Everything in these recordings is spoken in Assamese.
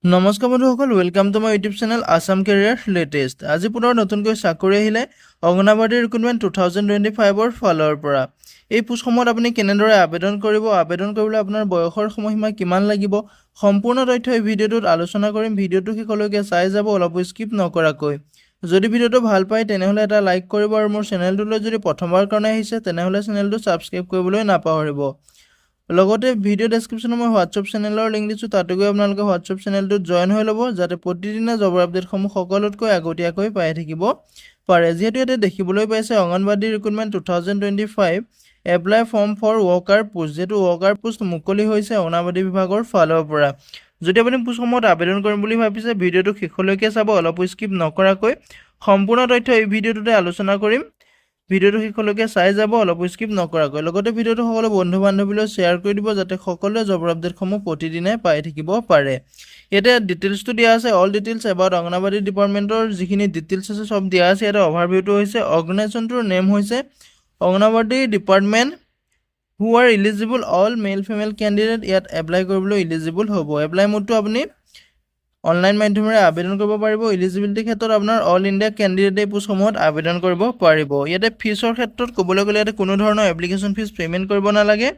নমস্কাৰ বন্ধুসকল, welcome to my YouTube channel Assam career latest. আজি পুনৰ নতুনকৈ চাকৰি আহিলে অংগনাবাদী ৰিক্ৰুটমেণ্ট 2025ৰ ফালৰ পৰা। এই পোষ্টসমূহত আপুনি কেনেদৰে আবেদন কৰিব, আবেদন কৰিবলৈ আপোনাৰ বয়সৰ সময়সীমা কিমান লাগিব, সম্পূৰ্ণ তথ্য এই ভিডিঅ'টোত আলোচনা কৰিম। ভিডিঅ'টো শেষলৈকে চাই যাব, অলপ স্কিপ নকৰাকৈ। যদি ভিডিঅ'টো ভাল পায় তেনেহ'লে এটা লাইক কৰিব আৰু মোৰ চেনেলটোলৈ যদি প্ৰথমবাৰ কাৰণে আহিছে তেনেহ'লে চেনেলটো ছাবস্ক্ৰাইব কৰিবলৈ নাপাহৰিব। লগতে ভিডিঅ' ডেছক্ৰিপশ্যনত মই হোৱাটছআপ চেনেলৰ লিংক দিছোঁ, তাতে গৈ আপোনালোকে হোৱাটছআপ চেনেলটোত জইন হৈ ল'ব, যাতে প্ৰতিদিনে জবৰ আপডেটসমূহ সকলোতকৈ আগতীয়াকৈ পাই থাকিব পাৰে। যিহেতু ইয়াতে দেখিবলৈ পাইছে Anganwadi recruitment 2025 apply form for worker post, যিহেতু ৱৰ্কাৰ পোষ্ট মুকলি হৈছে অংগনবাদী বিভাগৰ ফালৰ পৰা। যদি আপুনি পোষ্টসমূহত আবেদন কৰিম বুলি ভাবিছে ভিডিঅ'টো শেষলৈকে চাব, অলপ স্কিপ নকৰাকৈ। সম্পূৰ্ণ তথ্য এই ভিডিঅ'টোতে আলোচনা কৰিম। ভিডিঅ'টো শেষলৈকে চাই যাব, অলপ স্কিপ নকৰাকৈ। লগতে ভিডিঅ'টো সকলো বন্ধু বান্ধৱীলৈ শ্বেয়াৰ কৰি দিব, যাতে সকলোৱে জবৰ আপডেটসমূহ প্ৰতিদিনে পাই থাকিব পাৰে। ইয়াতে ডিটেইলছটো দিয়া আছে, অল ডিটেইলছ এবাউট অংগনবাদী ডিপাৰ্টমেণ্টৰ যিখিনি ডিটেইলছ আছে চব দিয়া আছে। ইয়াতে অভাৰভিউটো হৈছে, অৰ্গেনাইজেশ্যনটোৰ নেম হৈছে Anganwadi department who are eligible all male female candidate ইয়াত এপ্লাই কৰিবলৈ ইলিজিবল হ'ব। এপ্লাই মোডটো আপুনি অনলাইন মাধ্যমেৰে আবেদন কৰিব পাৰিব। ইলিজিবিলিটিৰ ক্ষেত্ৰত আপোনাৰ অল ইণ্ডিয়া কেণ্ডিডেট এই পোষ্টসমূহত আবেদন কৰিব পাৰিব। ইয়াতে ফিজৰ ক্ষেত্ৰত ক'বলৈ গ'লে ইয়াতে কোনো ধৰণৰ এপ্লিকেশ্যন ফিজ পে'মেণ্ট কৰিব নালাগে।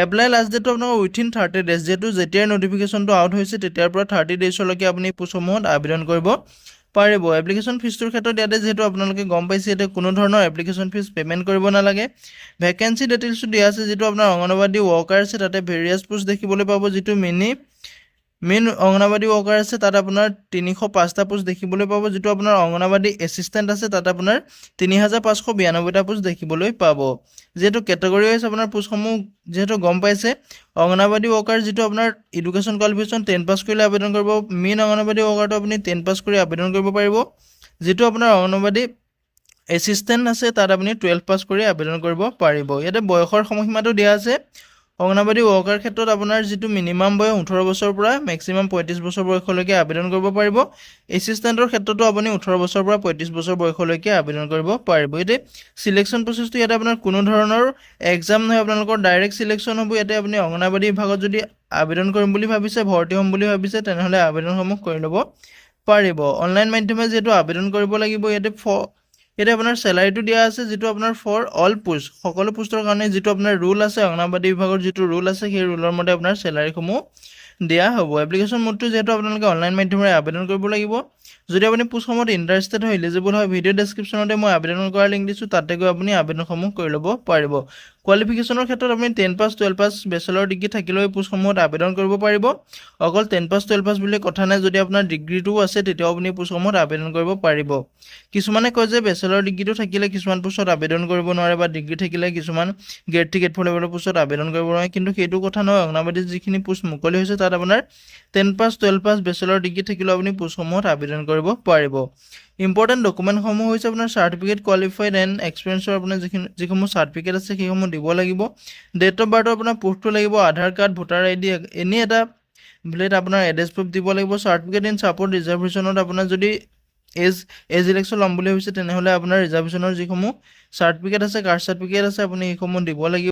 এপ্লাই লাষ্ট ডেটটো আপোনালোকৰ উইথিন 30 ডেজ, যিহেতু যেতিয়াই নটিফিকেশ্যনটো আউট হৈছে তেতিয়াৰ পৰা 30 ডেজলৈকে আপুনি এই পোষ্টসমূহত আবেদন কৰিব পাৰিব। এপ্লিকেশ্যন ফিজটোৰ ক্ষেত্ৰত ইয়াতে যিহেতু আপোনালোকে গম পাইছে, ইয়াতে কোনো ধৰণৰ এপ্লিকেশ্যন ফিজ পে'মেণ্ট কৰিব নালাগে। ভেকেঞ্চি ডিটেইলছটো দিয়া আছে, যিটো আপোনাৰ অংগনবাদী ৱৰ্কাৰ আছে তাতে ভেৰিয়াছ পোষ্ট দেখিবলৈ পাব। যিটো মেইন অংগনবাদী ৱৰ্কাৰ আছে তাত আপোনাৰ 305টা পোষ্ট দেখিবলৈ পাব। যিটো আপোনাৰ অংগনবাদী এছিষ্টেণ্ট আছে তাত আপোনাৰ 3592টা পোষ্ট দেখিবলৈ পাব। যিহেতু কেটেগৰী ৱাইজ আপোনাৰ পোষ্টসমূহ যিহেতু গম পাইছে, অংগনবাদী ৱৰ্কাৰ যিটো আপোনাৰ এডুকেশ্যন কোৱালিফিকেশ্যন 10 পাছ কৰিলে আবেদন কৰিব। মেইন অংগনবাদী ৱৰ্কাৰটো আপুনি 10 পাছ কৰি আবেদন কৰিব পাৰিব। যিটো আপোনাৰ অংগনবাদী এছিষ্টেণ্ট আছে তাত আপুনি 12 পাছ কৰি আবেদন কৰিব পাৰিব। ইয়াতে বয়সৰ সময়সীমাটো দিয়া আছে। অংগনবাদী ৱৰ্কাৰ ক্ষেত্ৰত আপোনাৰ যিটো মিনিমাম বয়স 18 বছৰৰ পৰা মেক্সিমাম 35 বছৰ বয়সলৈকে আবেদন কৰিব পাৰিব। এছিষ্টেণ্টৰ ক্ষেত্ৰতো আপুনি 18 বছৰৰ পৰা 35 বছৰ বয়সলৈকে আবেদন কৰিব পাৰিব। ইয়াতে চিলেকশ্যন প্ৰচেছটো ইয়াতে আপোনাৰ কোনো ধৰণৰ এক্সাম নহয়, আপোনালোকৰ ডাইৰেক্ট চিলেকশ্যন হ'ব। ইয়াতে আপুনি অংগনবাদী বিভাগত যদি আবেদন কৰিম বুলি ভাবিছে, ভৰ্তি হ'ম বুলি ভাবিছে, তেনেহ'লে আবেদনসমূহ কৰি ল'ব পাৰিব। অনলাইন মাধ্যমে যিহেতু আবেদন কৰিব লাগিব, ইয়াতে আপোনাৰ চেলাৰীটো দিয়া আছে, যিটো আপোনাৰ ফৰ অল পোষ্ট, সকলো পোষ্টৰ কাৰণে যিটো আপোনাৰ ৰুল আছে, অংগনবাদী বিভাগৰ যিটো ৰুল আছে সেই ৰুলৰ মতে আপোনাৰ চেলাৰীসমূহ দিয়া হ'ব। এপ্লিকেশ্যন মোডটো যিহেতু আপোনালোকে অনলাইন মাধ্যমেৰে আবেদন কৰিব লাগিব। যদি আপুনি পোষ্টসমূহত ইণ্টাৰেষ্টেড হয়, এলিজিবল হয়, ভিডিঅ' ডেছক্ৰিপশ্যনতে মই আবেদন কৰাৰ লিংক দিছোঁ, তাতে গৈ আপুনি আবেদনসমূহ কৰি ল'ব পাৰিব। কোৱালিফিকেশ্যনৰ ক্ষেত্ৰত আপুনি 10 পাছ 12 পাছ বেচেলৰ ডিগ্ৰী থাকিলেও এই পোষ্টসমূহত আবেদন কৰিব পাৰিব। অকল 10 পাছ 12 পাছ বুলি কথা নাই, যদি আপোনাৰ ডিগ্ৰীটোও আছে তেতিয়াও আপুনি পোষ্টসমূহত আবেদন কৰিব পাৰিব। কিছুমানে কয় যে বেচেলৰ ডিগ্ৰীটো থাকিলে কিছুমান পোষ্টত আবেদন কৰিব নোৱাৰে, বা ডিগ্ৰী থাকিলে কিছুমান গ্ৰেড 3 গ্ৰেড 4 লেভেলৰ পোষ্টত আবেদন কৰিব নোৱাৰে, কিন্তু সেইটো কথা নহয়। অংগনবাদীত যিখিনি পোষ্ট মুকলি হৈছে তাত আপোনাৰ 10 পাছ 12 পাছ বেচেলৰ ডিগ্ৰী থাকিলেও আপুনি পোষ্টসমূহত আবেদন কৰিব পাৰিব। ইম্পৰ্টেণ্ট ডকুমেণ্টসমূহ হৈছে আপোনাৰ চাৰ্টিফিকেট, কোৱালিফাইড এণ্ড এক্সপিৰিয়েঞ্চৰ আপোনাৰ যিসমূহ চাৰ্টিফিকেট আছে সেইসমূহ দিব লাগিব। ডেট অফ বাৰ্থৰ আপোনাৰ প্ৰুফটো লাগিব, আধাৰ কাৰ্ড, ভোটাৰ ID, এনে এটা ভেলিড আপোনাৰ এড্ৰেছ প্ৰুফ দিব লাগিব। চাৰ্টিফিকেট ইন ছাপৰ্ট ৰিজাৰ্ভেশ্যনত আপোনাৰ যদি এজ ইলেকশ্যন ল'ম বুলি ভাবিছে তেনেহ'লে আপোনাৰ ৰিজাৰ্ভেশ্যনৰ যিসমূহ চাৰ্টিফিকেট আছে, কাষ্ট চাৰ্টিফিকেট আছে, আপুনি সেইসমূহ দিব লাগিব।